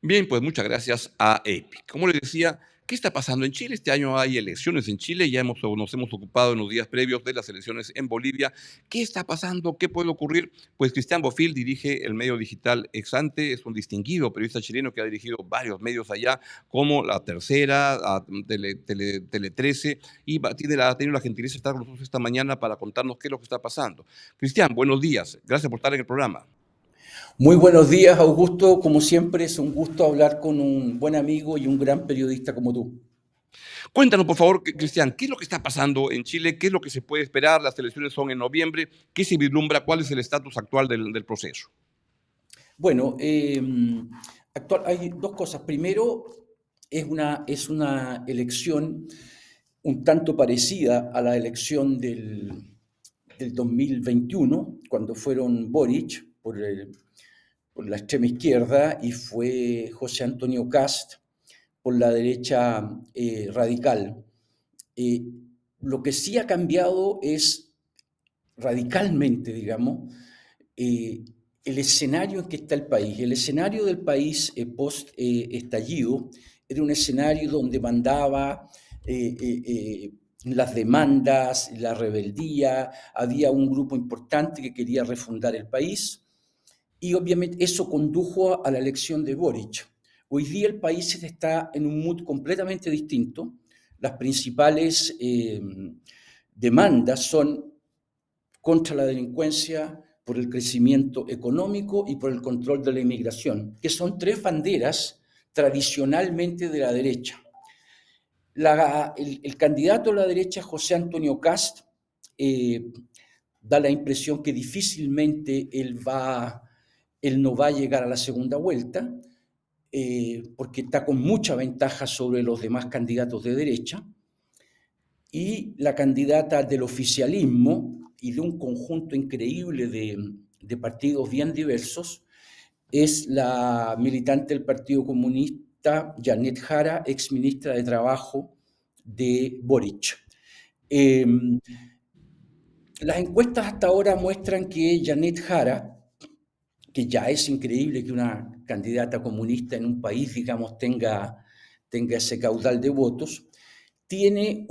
Bien, pues muchas gracias a EPIC. Como les decía, ¿qué está pasando en Chile? Este año hay elecciones en Chile, nos hemos ocupado en los días previos de las elecciones en Bolivia. ¿Qué está pasando? ¿Qué puede ocurrir? Pues Cristian Bofill dirige el medio digital Exante, es un distinguido periodista chileno que ha dirigido varios medios allá, como La Tercera, Tele 13, y ha tenido la gentileza de estar con nosotros esta mañana para contarnos qué es lo que está pasando. Cristian, buenos días. Gracias por estar en el programa. Muy buenos días, Augusto. Como siempre, es un gusto hablar con un buen amigo y un gran periodista como tú. Cuéntanos, por favor, Cristian, ¿qué es lo que está pasando en Chile? ¿Qué es lo que se puede esperar? Las elecciones son en noviembre. ¿Qué se vislumbra? ¿Cuál es el estatus actual del proceso? Bueno, hay dos cosas. Primero, es una elección un tanto parecida a la elección del 2021, cuando fueron Boric por la extrema izquierda y fue José Antonio Cast por la derecha radical. Eh, lo que sí ha cambiado es radicalmente, digamos, el escenario en que está el país. El escenario del país post-estallido era un escenario donde mandaba las demandas, la rebeldía, había un grupo importante que quería refundar el país y obviamente eso condujo a la elección de Boric. Hoy día el país está en un mood completamente distinto. Las principales demandas son contra la delincuencia, por el crecimiento económico y por el control de la inmigración, que son tres banderas tradicionalmente de la derecha. El candidato a la derecha, José Antonio Cast, eh, da la impresión que difícilmente él no va a llegar a la segunda vuelta, porque está con mucha ventaja sobre los demás candidatos de derecha. Y la candidata del oficialismo y de un conjunto increíble de partidos bien diversos es la militante del Partido Comunista, Janet Jara, exministra de Trabajo de Boric. Eh, las encuestas hasta ahora muestran que Janet Jara, que ya es increíble que una candidata comunista en un país, digamos, tenga ese caudal de votos, tiene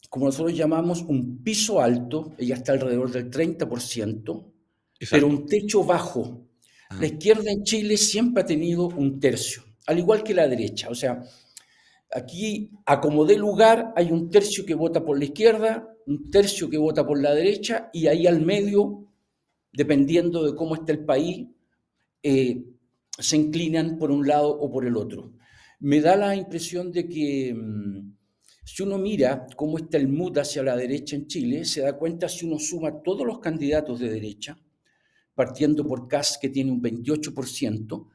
como nosotros llamamos, un piso alto, ella está alrededor del 30%, ¿Es pero alto? un techo bajo. La Ah, izquierda en Chile siempre ha tenido un tercio, al igual que la derecha. O sea, aquí, a como dé lugar, hay un tercio que vota por la izquierda, un tercio que vota por la derecha, y ahí al medio, dependiendo de cómo está el país, eh, se inclinan por un lado o por el otro. Me da la impresión de que si uno mira cómo está el mood hacia la derecha en Chile, se da cuenta si uno suma todos los candidatos de derecha, partiendo por Kast, que tiene un 28%,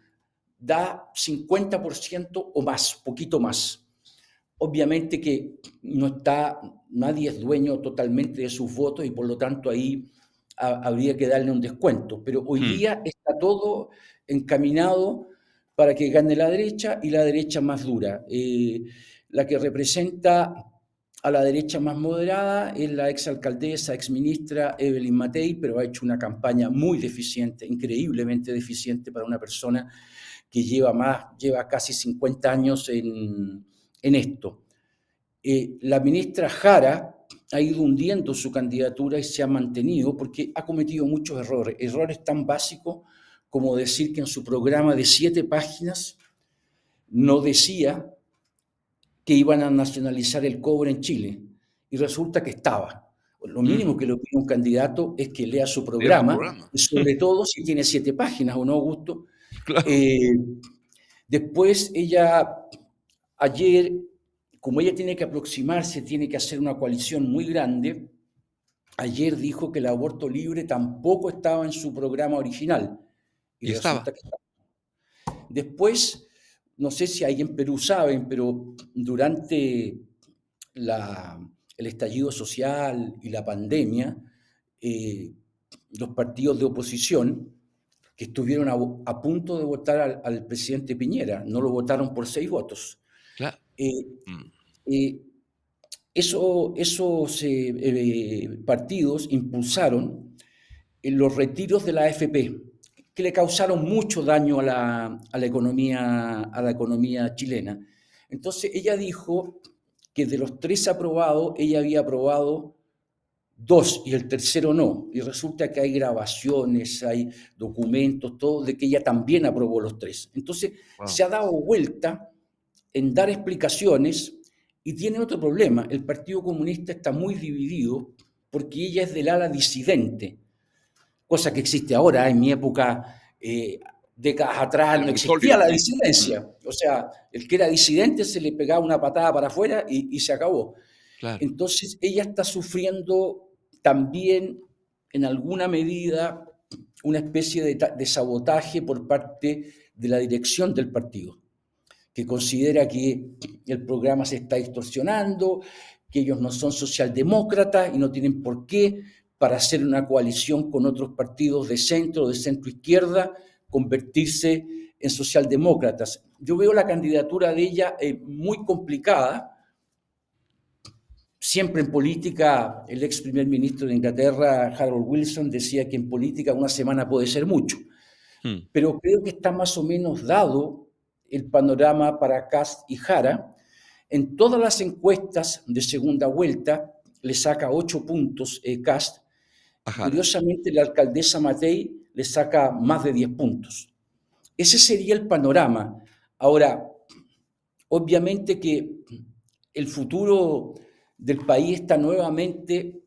da 50% o más, poquito más. Obviamente que nadie es dueño totalmente de sus votos y por lo tanto ahí habría que darle un descuento. Pero hoy hmm. día está todo encaminado para que gane la derecha y la derecha más dura. La que representa a la derecha más moderada es la exalcaldesa, exministra Evelyn Matei, pero ha hecho una campaña muy deficiente, increíblemente deficiente para una persona que lleva casi 50 años en esto. La ministra Jara ha ido hundiendo su candidatura y se ha mantenido porque ha cometido muchos errores tan básicos como decir que en su programa de 7 páginas no decía que iban a nacionalizar el cobre en Chile y resulta que estaba. Lo mínimo que le pide un candidato es que lea su Lea su programa, programa. y sobre todo si tiene 7 páginas, ¿o no, Augusto? Claro. Eh, Después ayer, como ella tiene que aproximarse, tiene que hacer una coalición muy grande, ayer dijo que el aborto libre tampoco estaba en su programa original y Y estaba. resulta que está. Después, no sé si ahí en Perú saben, pero durante la, el estallido social y la pandemia, eh, los partidos de oposición que estuvieron a punto de votar al presidente Piñera, no lo votaron por 6 votos. Claro. Eh, Mm. eh, esos partidos impulsaron los retiros de la AFP. que le causaron mucho daño a la economía chilena. Entonces ella dijo que de los 3 aprobados, ella había aprobado 2 y el tercero no. Y resulta que hay grabaciones, hay documentos, todo de que ella también aprobó los 3. Entonces Wow. se ha dado vuelta en dar explicaciones y tiene otro problema. El Partido Comunista está muy dividido porque ella es del ala disidente, cosa que existe ahora. En mi época, décadas atrás, Era no muy existía sólido, la sí. Mm, disidencia. O sea, el que era disidente se le pegaba una patada para afuera y se acabó. claro. Entonces, ella está sufriendo también, en alguna medida, una especie de sabotaje por parte de la dirección del partido, que considera que el programa se está distorsionando, que ellos no son socialdemócratas y no tienen por qué, para hacer una coalición con otros partidos de centro o de centro izquierda, convertirse en socialdemócratas. Yo veo la candidatura de ella muy complicada. Siempre en política, el ex primer ministro de Inglaterra, Harold Wilson, decía que en política una semana puede ser mucho, Mm, pero creo que está más o menos dado el panorama para Kast y Jara. En todas las encuestas de segunda vuelta le saca 8 puntos Kast. Ajara. Curiosamente, la alcaldesa Matei le saca más de 10 puntos. Ese sería el panorama. Ahora, obviamente que el futuro del país está nuevamente,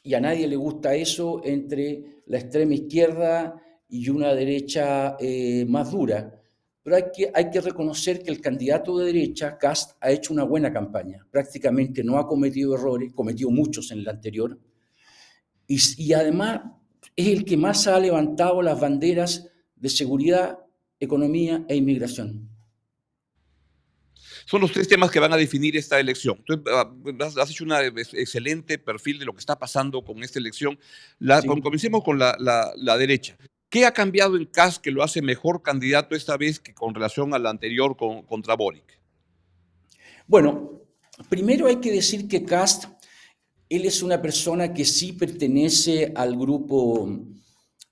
y a nadie le gusta eso, entre la extrema izquierda y una derecha más dura. Pero hay que reconocer que el candidato de derecha, Kast, ha hecho una buena campaña. Prácticamente no ha cometido errores, cometió muchos en la anterior. Y además es el que más ha levantado las banderas de seguridad, economía e inmigración. Son los 3 temas que van a definir esta elección. Tú has hecho un excelente perfil de lo que está pasando con esta elección. ¿Sí? Comencemos con la derecha. ¿Qué ha cambiado en Kast que lo hace mejor candidato esta vez que con relación al anterior contra Boric? Bueno, primero hay que decir que Kast, él es una persona que sí pertenece al grupo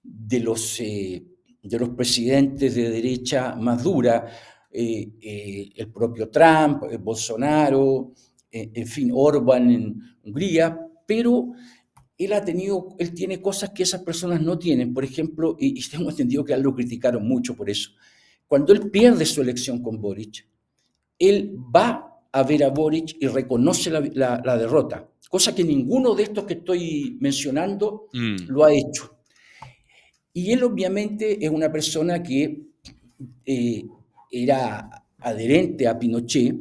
de los presidentes de derecha más dura, el propio Trump, Bolsonaro, en fin, Orbán en Hungría, pero él tiene cosas que esas personas no tienen. Por ejemplo, y tengo entendido que a él lo criticaron mucho por eso. Cuando él pierde su elección con Boric, él va a ver a Boric y reconoce la derrota, cosa que ninguno de estos que estoy mencionando Mm, lo ha hecho. Y él obviamente es una persona que eh, era adherente a Pinochet,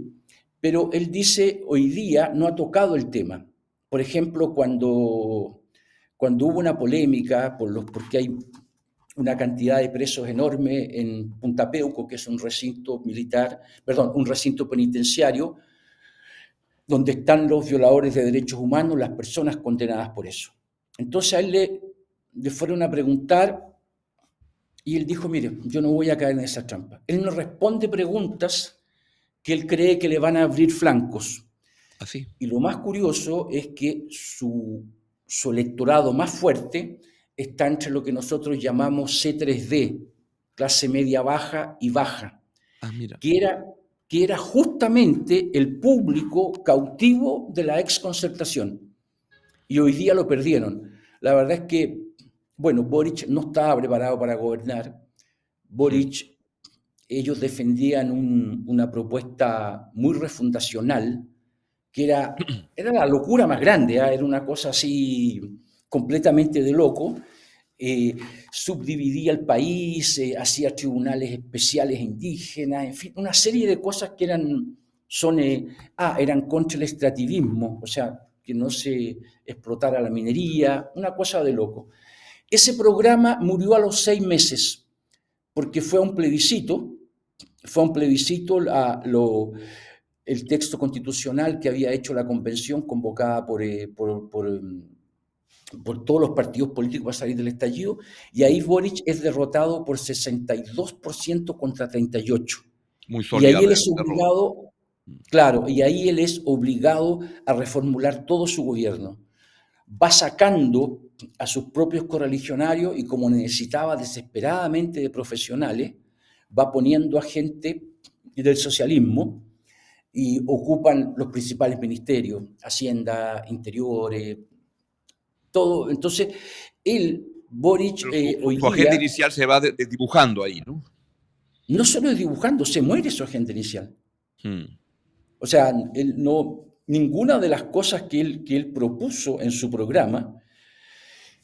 pero él dice hoy día no ha tocado el tema. Por ejemplo, cuando hubo una polémica porque hay una cantidad de presos enorme en Punta Peuco, que es un recinto militar, perdón, un recinto penitenciario, donde están los violadores de derechos humanos, las personas condenadas por eso. Entonces a él le fueron a preguntar y él dijo, mire, yo no voy a caer en esa trampa. Él no responde preguntas que él cree que le van a abrir flancos. así. Y lo más curioso es que su electorado más fuerte está entre lo que nosotros llamamos C3D, clase media baja y baja, Ah, mira. que era, que era justamente el público cautivo de la exconcertación. Y hoy día lo perdieron. La verdad es que, bueno, Boric no estaba preparado para gobernar. Mm. Boric, ellos defendían una propuesta muy refundacional, que era la locura más grande, ¿eh? Era una cosa así completamente de loco. eh, Subdividía el país, hacía tribunales especiales indígenas, en fin, una serie de cosas que eran contra el extractivismo, o sea, que no se explotara la minería, una cosa de loco. Ese programa murió a los 6 meses, porque fue un plebiscito el texto constitucional que había hecho la convención convocada por todos los partidos políticos para salir del estallido, y ahí Boric es derrotado por 62% contra 38%. Muy Y sólida ahí la él es derrota. obligado, claro, y ahí él es obligado a reformular todo su gobierno. va sacando a sus propios correligionarios y como necesitaba desesperadamente de profesionales, va poniendo a gente del socialismo y ocupan los principales ministerios, Hacienda, Interiores, todo. Entonces, él, Boric, Pero hoy su agenda día, inicial se va dibujando ahí, ¿no? no solo es dibujando, se muere su agenda inicial. Mm. O sea, él no, ninguna de las cosas que él propuso en su programa,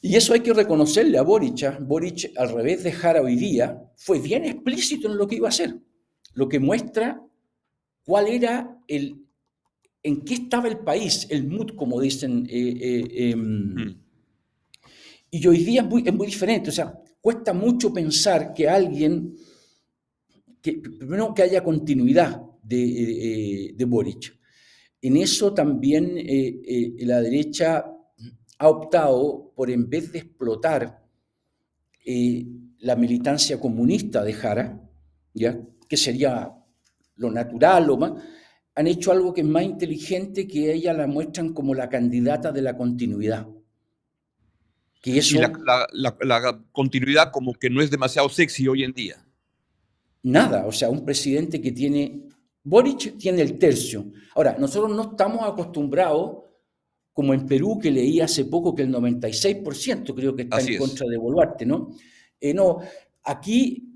y eso hay que reconocerle a Boric. Boric, al revés de Jara hoy día, fue bien explícito en lo que iba a hacer, lo que muestra cuál era en qué estaba el país, el mood, como dicen. Mm. Y hoy día es muy diferente. O sea, cuesta mucho pensar que alguien, primero que haya continuidad de Boric. En eso también la derecha ha optado por, en vez de explotar eh, la militancia comunista de Jara, ¿ya? Que sería lo natural, lo más, han hecho algo que es más inteligente, que ella la muestran como la candidata de la continuidad. Que Y eso, la continuidad como que no es demasiado sexy hoy en día. nada, o sea, un presidente que tiene, Boric tiene el tercio. Ahora, nosotros no estamos acostumbrados, como en Perú, que leí hace poco que el 96% creo que está en Así es. contra de Boluarte, ¿no? No, aquí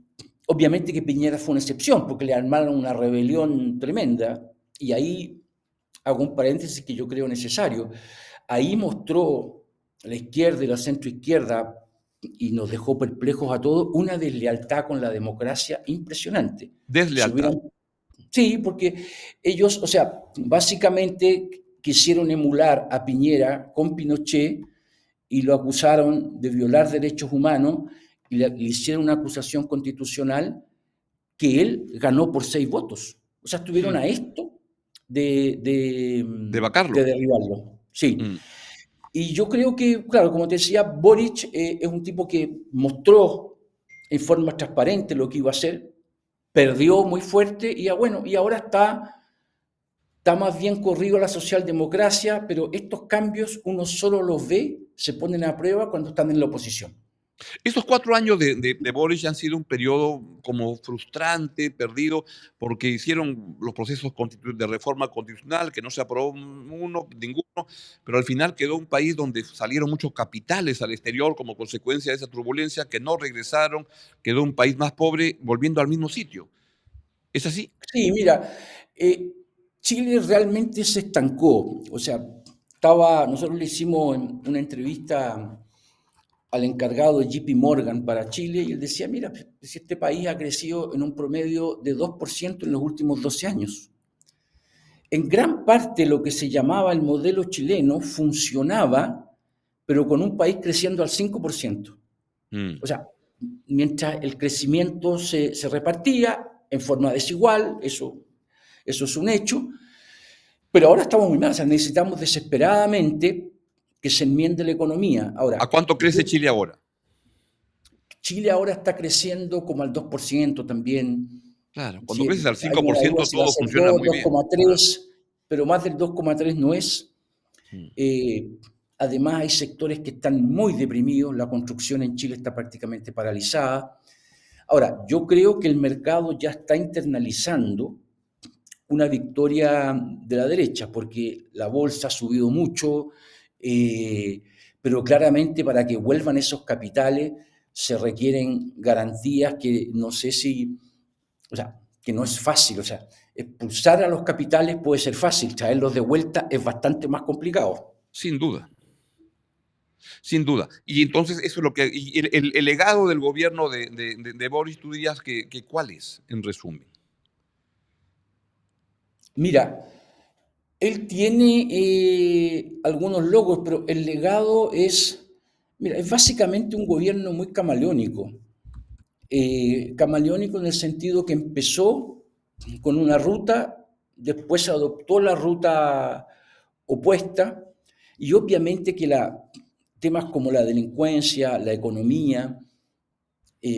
obviamente que Piñera fue una excepción, porque le armaron una rebelión tremenda, y ahí hago un paréntesis que yo creo necesario. Ahí mostró la izquierda y la centroizquierda, y nos dejó perplejos a todos, una deslealtad con la democracia impresionante. Si Deslealtad. hubieran, sí, porque ellos, o sea, básicamente quisieron emular a Piñera con Pinochet y lo acusaron de violar derechos humanos y le hicieron una acusación constitucional que él ganó por 6 votos. O sea, estuvieron Mm. a esto de, de, De de vacarlo. derribarlo. Sí. Mm. Y yo creo que, claro, como te decía, Boric es un tipo que mostró en forma transparente lo que iba a hacer, perdió muy fuerte y, bueno, y ahora está más bien corrido a la socialdemocracia, pero estos cambios uno solo los ve, se ponen a prueba cuando están en la oposición. Estos 4 años de Boris han sido un periodo como frustrante, perdido, porque hicieron los procesos de reforma constitucional, que no se aprobó ninguno, pero al final quedó un país donde salieron muchos capitales al exterior como consecuencia de esa turbulencia, que no regresaron, quedó un país más pobre, volviendo al mismo sitio. ¿Es así? Sí, mira, Chile realmente se estancó. O sea, nosotros le hicimos una entrevista al encargado de JP Morgan para Chile y él decía, mira, si este país ha crecido en un promedio de 2% en los últimos 12 años. En gran parte lo que se llamaba el modelo chileno funcionaba, pero con un país creciendo al 5%. Mm. O sea, mientras el crecimiento se repartía en forma desigual, eso es un hecho, pero ahora estamos muy mal, o sea, necesitamos desesperadamente que se enmiende la economía. ¿A Ahora, cuánto crece Chile ahora? Chile ahora está creciendo como al 2% también. Claro, cuando Sí, creces al hay una duda 5% si va a todo ser funciona 2, muy bien. 2,3, pero más del 2,3 no es. Mm. Además, hay sectores que están muy deprimidos. La construcción en Chile está prácticamente paralizada. Ahora, yo creo que el mercado ya está internalizando una victoria de la derecha, porque la bolsa ha subido mucho, pero claramente para que vuelvan esos capitales se requieren garantías que no sé si, o sea, que no es fácil. O sea, expulsar a los capitales puede ser fácil, traerlos de vuelta es bastante más complicado. Sin duda. Sin duda. Y entonces eso es lo que... Y el legado del gobierno de Boris, tú dirías que ¿cuál es, en resumen? Mira, él tiene algunos logros, pero el legado mira, es básicamente un gobierno muy camaleónico. Camaleónico en el sentido que empezó con una ruta, después adoptó la ruta opuesta, y obviamente que temas como la delincuencia, la economía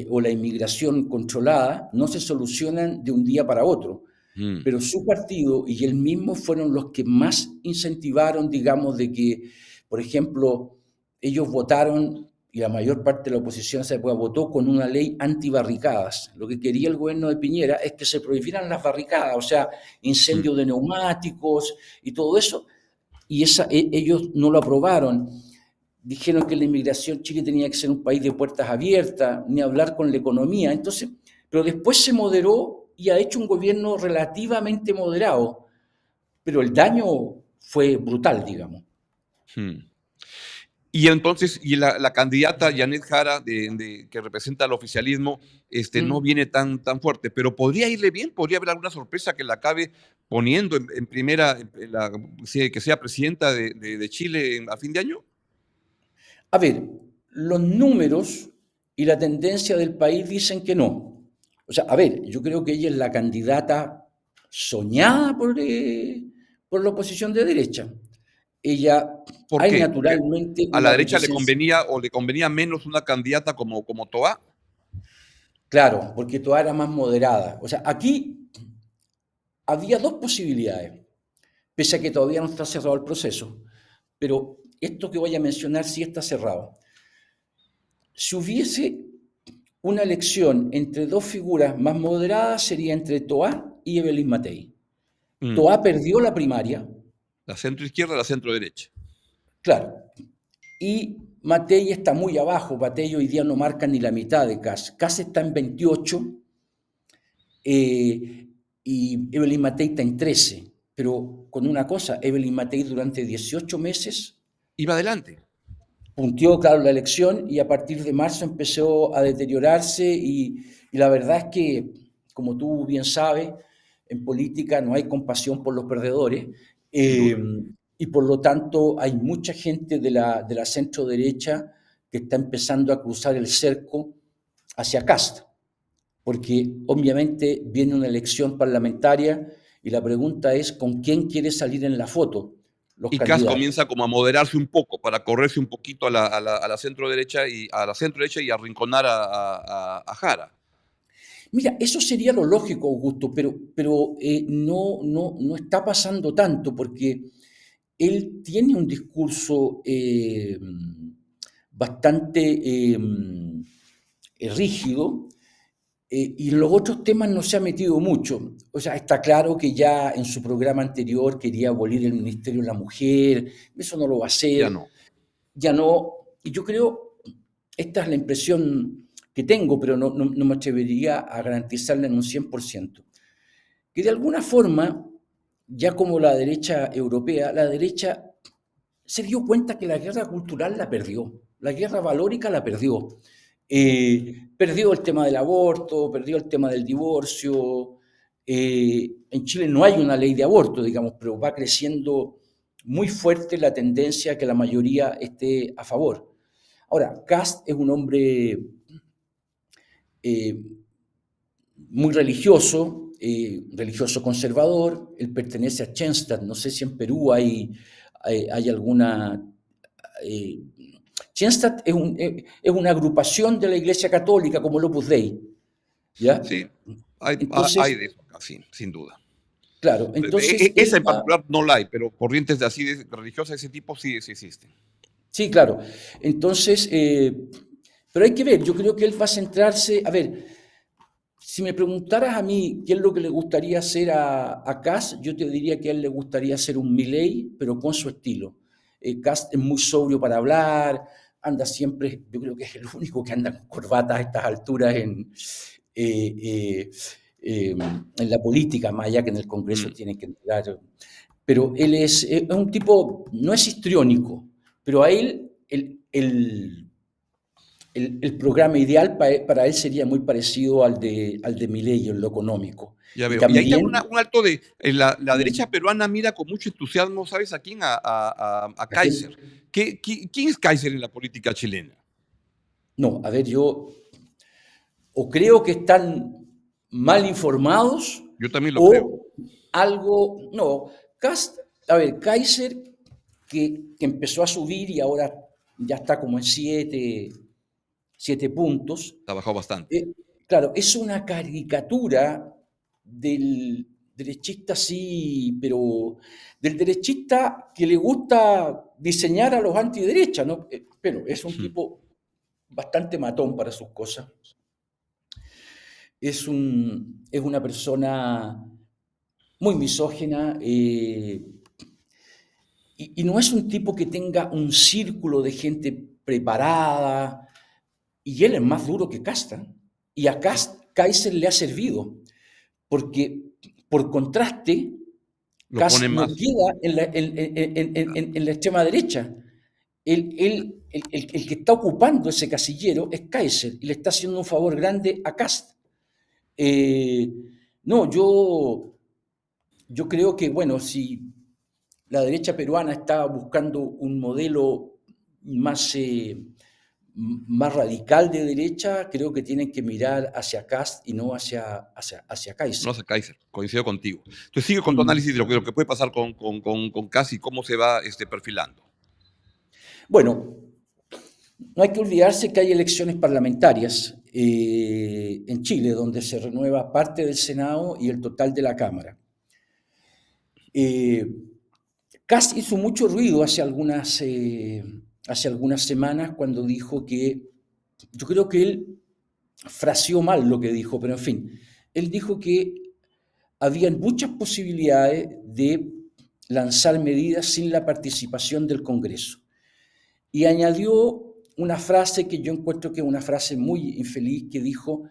o la inmigración controlada no se solucionan de un día para otro. Mm. Pero su partido y él mismo fueron los que más incentivaron, digamos, de que Por ejemplo, ellos votaron, y la mayor parte de la oposición se votó con una ley antibarricadas. Lo que quería el gobierno de Piñera es que se prohibieran las barricadas, o sea, Mm. incendios de neumáticos y todo eso, y ellos no lo aprobaron. Dijeron que la inmigración, Chile tenía que ser un país de puertas abiertas, ni hablar con la economía. Entonces, pero después se moderó y ha hecho un gobierno relativamente moderado, pero el daño fue brutal, digamos. Mm. Y entonces, y la candidata Janet Jara, que representa al oficialismo, no Mm. viene tan fuerte, pero podría irle bien, podría haber alguna sorpresa que la acabe poniendo en primera, que sea presidenta de Chile a fin de año. A ver, los números y la tendencia del país dicen que no. O sea, a ver, yo creo que ella es la candidata soñada por la oposición de derecha. Ella, ¿Por hay qué? Porque naturalmente a la una derecha reticencia. le convenía menos una candidata como Toa. Claro, porque toda era más moderada. O sea, aquí había dos posibilidades, pese a que todavía no está cerrado el proceso. Pero esto que voy a mencionar sí está cerrado. Si hubiese una elección entre dos figuras más moderadas, sería entre Toá y Evelyn Matei. Mm. Toá perdió la primaria, La centro izquierda, la centro derecha. claro, y Matei está muy abajo. Matei hoy día no marca ni la mitad de Kass. Kass está en 28 y Evelyn Matei está en 13. Pero con una cosa, Evelyn Matei durante 18 meses Iba adelante. punteó, claro, la elección y a partir de marzo empezó a deteriorarse y la verdad es que, como tú bien sabes, en política no hay compasión por los perdedores Sin eh, duda. y por lo tanto hay mucha gente de la centro derecha que está empezando a cruzar el cerco hacia Cast, porque obviamente viene una elección parlamentaria y la pregunta es ¿con quién quiere salir en la foto los Y Kass candidatos? comienza como a moderarse un poco para correrse un poquito a la centro derecha y arrinconar a Jara. Mira, eso sería lo lógico, Augusto, pero no está pasando tanto porque él tiene un discurso bastante rígido y en los otros temas no se ha metido mucho. O sea, está claro que ya en su programa anterior quería abolir el Ministerio de la Mujer, eso no lo va a Ya hacer, no. ya no. Y yo creo, esta es la impresión que tengo, pero no me atrevería a garantizarla en un 100%, que de alguna forma, ya como la derecha europea, la derecha se dio cuenta que la guerra cultural la perdió, la guerra valórica la perdió. Perdió el tema del aborto, perdió el tema del divorcio. En Chile no hay una ley de aborto, digamos, pero va creciendo muy fuerte la tendencia a que la mayoría esté a favor. Ahora, Kast es un hombre eh, muy religioso conservador, él pertenece a Chenstadt, no sé si en Perú hay alguna... Eh, Chenstadt es una agrupación de la Iglesia Católica como el Opus Dei, ¿ya? Sí, hay Entonces, de eso, sí, sin duda. claro, entonces él Esa en va, particular no la hay, pero corrientes de así de religiosas de ese tipo sí existen. sí, claro, entonces, pero hay que ver, yo creo que él va a centrarse, a ver, si me preguntaras a mí qué es lo que le gustaría hacer a Kass, yo te diría que a él le gustaría hacer un Milei, pero con su estilo. Kass es muy sobrio para hablar, anda siempre, yo creo que es el único que anda con corbata a estas alturas eh, eh, en la política, más allá que en el Congreso Mm. tiene que entrar. Pero él es un tipo, no es histriónico, pero a él el programa ideal para él sería muy parecido al de Milei en lo económico. Ya Y veo. Y ahí tengo también, un alto de la derecha peruana mira con mucho entusiasmo, ¿sabes a quién? A ¿a quién? Kaiser. ¿Quién es Kaiser en la política chilena? No, a ver, yo o creo que están mal informados Yo también lo creo. o algo, no, a ver, Kaiser que empezó a subir y ahora ya está como en siete puntos. Ha bajado bastante. Eh, claro, es una caricatura del, derechista sí, pero del derechista que le gusta diseñar a los antiderechas, ¿no? Pero es un Hmm. tipo bastante matón para sus cosas. Es una persona muy misógina, y no es un tipo que tenga un círculo de gente preparada, y él es más duro que Casta. Y a Kaiser le ha servido, porque por contraste, Lo pone Kast no más. queda en la extrema derecha. El que está ocupando ese casillero es Kaiser y le está haciendo un favor grande a Kast. Eh, no, yo creo que, bueno, si la derecha peruana está buscando un modelo más, más radical de derecha, creo que tienen que mirar hacia Kast y no hacia No Kaiser. hace Kaiser, coincido contigo. Entonces sigue con tu Mm. análisis de lo que puede pasar con Casi y cómo se va perfilando. Bueno, no hay que olvidarse que hay elecciones parlamentarias en Chile, donde se renueva parte del Senado y el total de la Cámara. Eh, Kast hizo mucho ruido hace algunas semanas cuando dijo que, yo creo que él fraseó mal lo que dijo, pero en fin, él dijo que habían muchas posibilidades de lanzar medidas sin la participación del Congreso. Y añadió una frase que yo encuentro que es una frase muy infeliz, que dijo,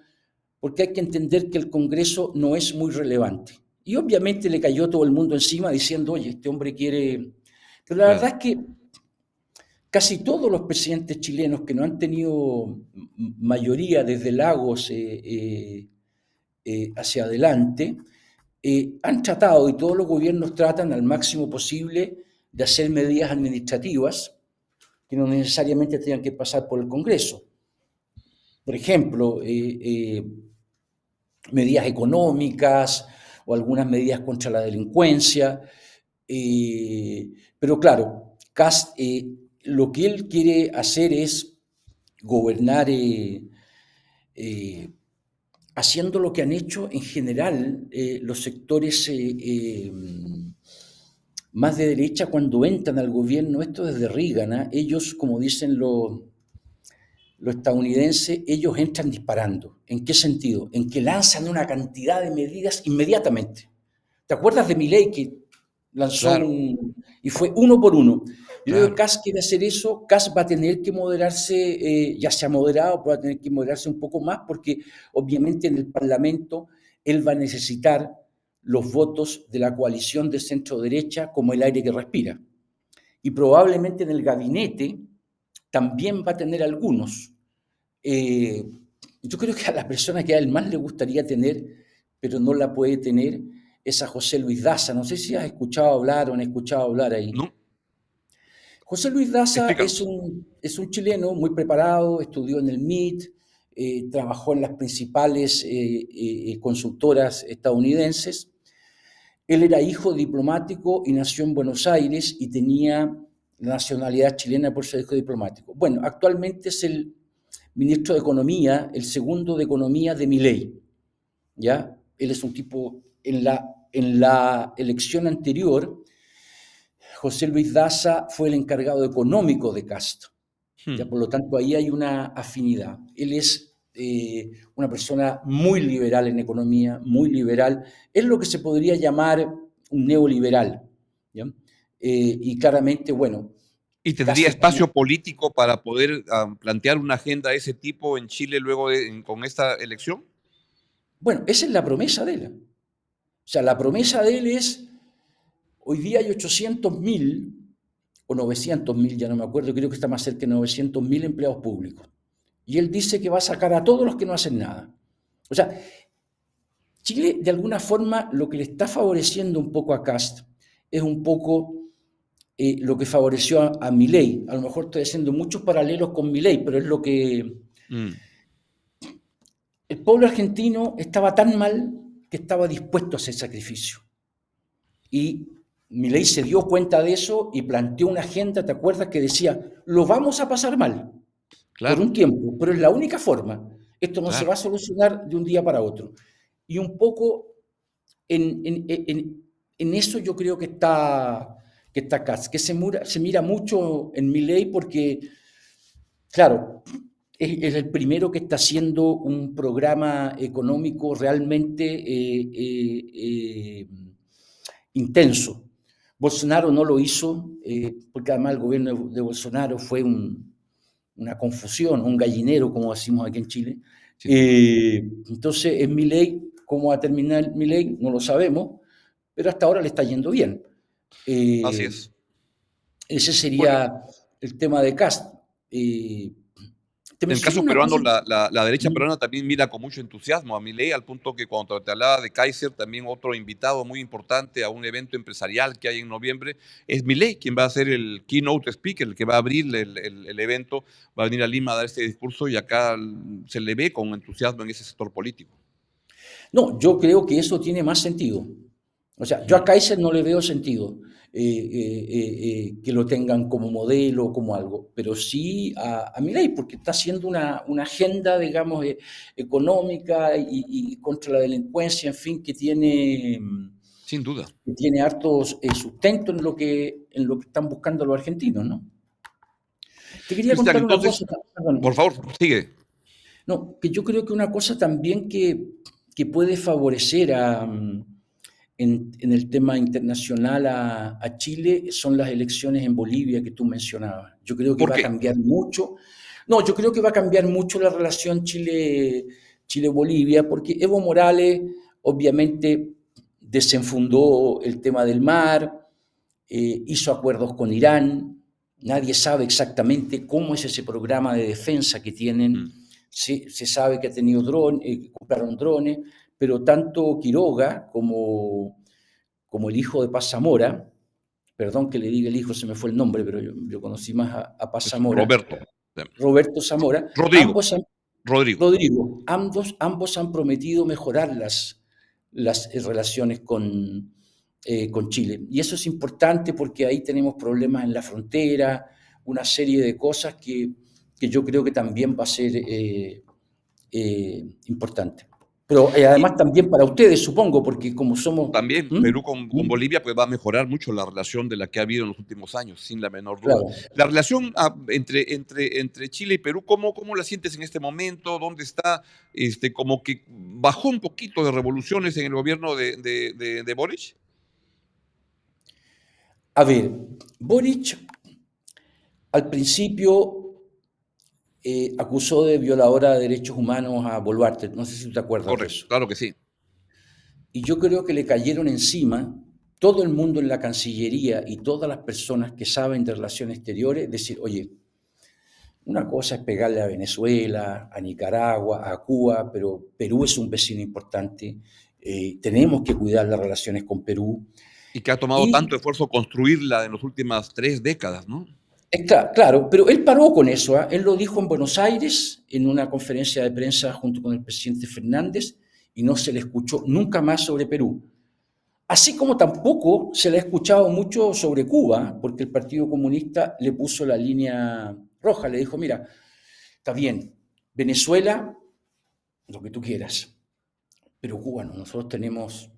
porque hay que entender que el Congreso no es muy relevante. Y obviamente le cayó todo el mundo encima diciendo, oye, este hombre quiere... Pero la Claro. verdad es que casi todos los presidentes chilenos que no han tenido mayoría desde Lagos hacia adelante, han tratado, y todos los gobiernos tratan al máximo posible de hacer medidas administrativas que no necesariamente tengan que pasar por el Congreso. Por ejemplo, medidas económicas o algunas medidas contra la delincuencia. Pero claro, Kast, lo que él quiere hacer es gobernar haciendo lo que han hecho en general los sectores más de derecha cuando entran al gobierno, esto desde Reagan, ¿eh? Ellos, como dicen los estadounidenses, ellos entran disparando. ¿En qué sentido? En que lanzan una cantidad de medidas inmediatamente. ¿Te acuerdas de Milei que lanzó Claro, y fue uno por uno? Yo creo que claro. Kast quiere hacer eso. Kast va a tener que moderarse, ya se ha moderado, pero va a tener que moderarse un poco más porque obviamente en el Parlamento él va a necesitar los votos de la coalición de centro-derecha como el aire que respira. Y probablemente en el gabinete también va a tener algunos. Eh, yo creo que a la persona que a él más le gustaría tener, pero no la puede tener, es a José Luis Daza. No sé si has escuchado hablar o han escuchado hablar ahí. ¿No? José Luis Daza Explícanos. es un chileno muy preparado, estudió en el MIT, trabajó en las principales consultoras estadounidenses. Él era hijo diplomático y nació en Buenos Aires y tenía la nacionalidad chilena por ser hijo diplomático. Bueno, actualmente es el ministro de Economía, el segundo de Economía de Milei, ¿ya? Él es un tipo, en la elección anterior, José Luis Daza fue el encargado económico de Cast, ¿ya? Hmm. Por lo tanto, ahí hay una afinidad. Él es una persona muy liberal en economía, muy liberal. Es lo que se podría llamar un neoliberal, ¿ya? Y claramente, bueno, ¿Y tendría Cast está... espacio político para poder plantear una agenda de ese tipo en Chile luego con esta elección? Bueno, esa es la promesa de él. O sea, la promesa de él es, hoy día hay 800.000 o 900.000, ya no me acuerdo, creo que está más cerca de 900.000 empleados públicos. Y él dice que va a sacar a todos los que no hacen nada. O sea, Chile, de alguna forma, lo que le está favoreciendo un poco a Kast es un poco lo que favoreció a Milei. A lo mejor estoy haciendo muchos paralelos con Milei, pero es lo que... Mm. El pueblo argentino estaba tan mal que estaba dispuesto a hacer sacrificio. Y Milei se dio cuenta de eso y planteó una agenda, ¿te acuerdas? Que decía, lo vamos a pasar mal por Claro, un tiempo, pero es la única forma. Esto no se va claro. a solucionar de un día para otro. Y un poco en eso yo creo que está Katz, que se mira mucho en Milei porque, claro, es el primero que está haciendo un programa económico realmente intenso. Bolsonaro no lo hizo, porque además el gobierno de Bolsonaro fue una confusión, un gallinero, como decimos aquí en Chile. sin duda. Entonces, en Milei, ¿cómo va a terminar Milei? No lo sabemos, pero hasta ahora le está yendo bien. Así Eh, es. Ese Bueno, sería el tema de Cast. Te en el menciono caso una peruano, cosa. la derecha Mm. peruana también mira con mucho entusiasmo a Milei, al punto que cuando te hablaba de Kaiser, también otro invitado muy importante a un evento empresarial que hay en noviembre, es Milei, quien va a ser el keynote speaker, el que va a abrir el evento, va a venir a Lima a dar este discurso y acá se le ve con entusiasmo en ese sector político. No, yo creo que eso tiene más sentido. O sea, yo a Mm. Kaiser no le veo sentido que lo tengan como modelo, como algo, pero sí a Milei, porque está haciendo una agenda, digamos, económica y contra la delincuencia, en fin, Sin duda. que tiene hartos sustento en lo que están buscando los argentinos, ¿no? Te quería Cristian, contar una entonces, cosa, perdón. por favor, sigue. No, que yo creo que una cosa también que puede favorecer en el tema internacional a Chile son las elecciones en Bolivia que tú mencionabas. Yo creo que ¿Por va a qué? cambiar mucho. No, yo creo que va a cambiar mucho la relación Chile-Bolivia, porque Evo Morales obviamente desenfundó el tema del mar, hizo acuerdos con Irán, nadie sabe exactamente cómo es ese programa de defensa que tienen, Mm. se sabe que ha tenido drones, compraron drones, pero tanto Quiroga como el hijo de Paz Zamora, perdón que le diga el hijo, se me fue el nombre, pero yo conocí más a Paz Es Zamora, Roberto. Roberto Zamora, Rodrigo. ambos han, Rodrigo. Rodrigo, ambos han prometido mejorar las relaciones con Chile. Y eso es importante porque ahí tenemos problemas en la frontera, una serie de cosas que yo creo que también va a ser importante. Pero Y además también para ustedes, supongo, porque como somos... también ¿Mm? Perú con ¿Mm? Bolivia pues va a mejorar mucho la relación de la que ha habido en los últimos años, sin la menor duda. Claro. La relación entre Chile y Perú, ¿cómo la sientes en este momento? ¿Dónde está? Como que bajó un poquito de revoluciones en el gobierno de Boric. A ver, Boric al principio acusó de violadora de derechos humanos a Boluarte, no sé si tú te acuerdas de Correcto, eso. claro que sí. Y yo creo que le cayeron encima todo el mundo en la Cancillería y todas las personas que saben de relaciones exteriores, decir, oye, una cosa es pegarle a Venezuela, a Nicaragua, a Cuba, pero Perú es un vecino importante, tenemos que cuidar las relaciones con Perú. Y que ha tomado tanto Y esfuerzo construirla en las últimas 3 décadas, ¿no? claro, pero él paró con eso, ¿ah? Él lo dijo en Buenos Aires, en una conferencia de prensa junto con el presidente Fernández, y no se le escuchó nunca más sobre Perú. Así como tampoco se le ha escuchado mucho sobre Cuba, porque el Partido Comunista le puso la línea roja, le dijo, mira, está bien, Venezuela, lo que tú quieras, pero Cuba no, nosotros tenemos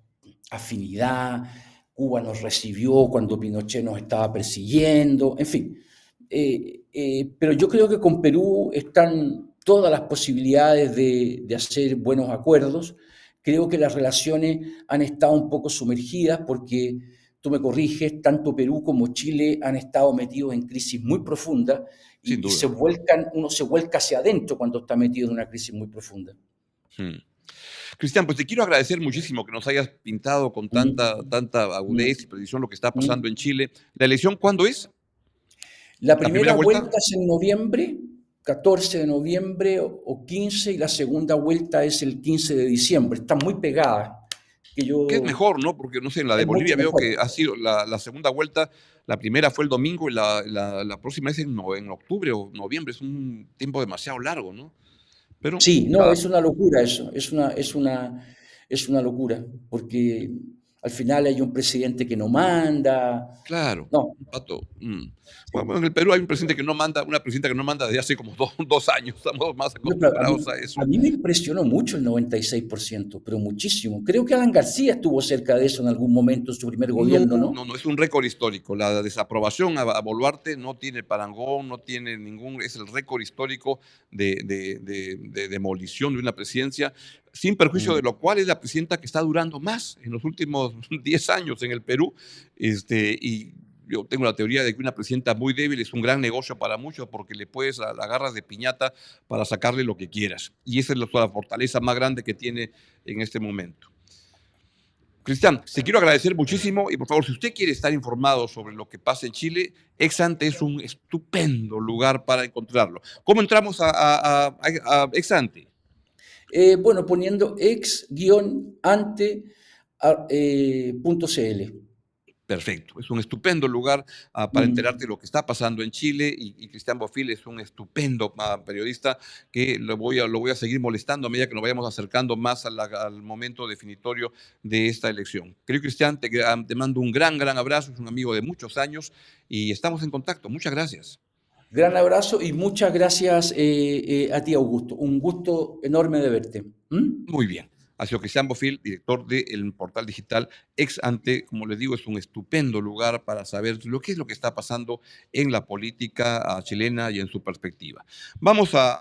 afinidad, Cuba nos recibió cuando Pinochet nos estaba persiguiendo, en fin. Pero yo creo que con Perú están todas las posibilidades de hacer buenos acuerdos. Creo que las relaciones han estado un poco sumergidas porque, tú me corriges, tanto Perú como Chile han estado metidos en crisis muy profundas Sin y duda. uno se vuelca hacia adentro cuando está metido en una crisis muy profunda. Hmm. Cristian, pues te quiero agradecer muchísimo que nos hayas pintado con tanta, Mm, tanta mm, agudez y precisión lo que está pasando en mm. Chile. ¿La elección cuándo es? La ¿La primera primera vuelta? vuelta es en noviembre, 14 de noviembre o 15, y la segunda vuelta es el 15 de diciembre. Está muy pegada, que ¿Qué es yo mejor, no? Porque, no sé, en la de es mucho Bolivia veo que mejor. ha sido la segunda vuelta, la primera fue el domingo y la próxima es en octubre o noviembre. Es un tiempo demasiado largo, ¿no? Pero Sí, no, cada... es una locura eso, es una locura, porque al final hay un presidente que no manda. Claro, No, Pato. Bueno, sí. en el Perú hay un presidente que no manda, una presidenta que no manda desde hace como 2 años. Estamos más No, pero acostumbrados a eso. a mí me impresionó mucho el 96%, pero muchísimo. Creo que Alan García estuvo cerca de eso en algún momento en su primer No, gobierno, ¿no? no, no, es un récord histórico. La desaprobación a Boluarte no tiene parangón, no tiene ningún, es el récord histórico de demolición de una presidencia, sin perjuicio Mm. de lo cual es la presidenta que está durando más en los últimos 10 años en el Perú. Y yo tengo la teoría de que una presidenta muy débil es un gran negocio para muchos porque le puedes, la agarras de piñata para sacarle lo que quieras. Y esa es la fortaleza más grande que tiene en este momento. Cristian, te quiero agradecer muchísimo y por favor, si usted quiere estar informado sobre lo que pasa en Chile, Exante es un estupendo lugar para encontrarlo. ¿Cómo entramos a Exante? Bueno, poniendo ex-ante.cl. Perfecto, es un estupendo lugar para enterarte de lo que está pasando en Chile y Cristian Bofill es un estupendo periodista que lo voy a seguir molestando a medida que nos vayamos acercando más al momento definitorio de esta elección. Querido Cristian, te mando un gran, gran abrazo, es un amigo de muchos años y estamos en contacto. Muchas gracias. Gran abrazo y muchas gracias a ti, Augusto. Un gusto enorme de verte. ¿Mm? Muy bien. Ha sido Cristian Bofill, director del portal digital Ex Ante. Como les digo, es un estupendo lugar para saber lo que es lo que está pasando en la política chilena y en su perspectiva. Vamos a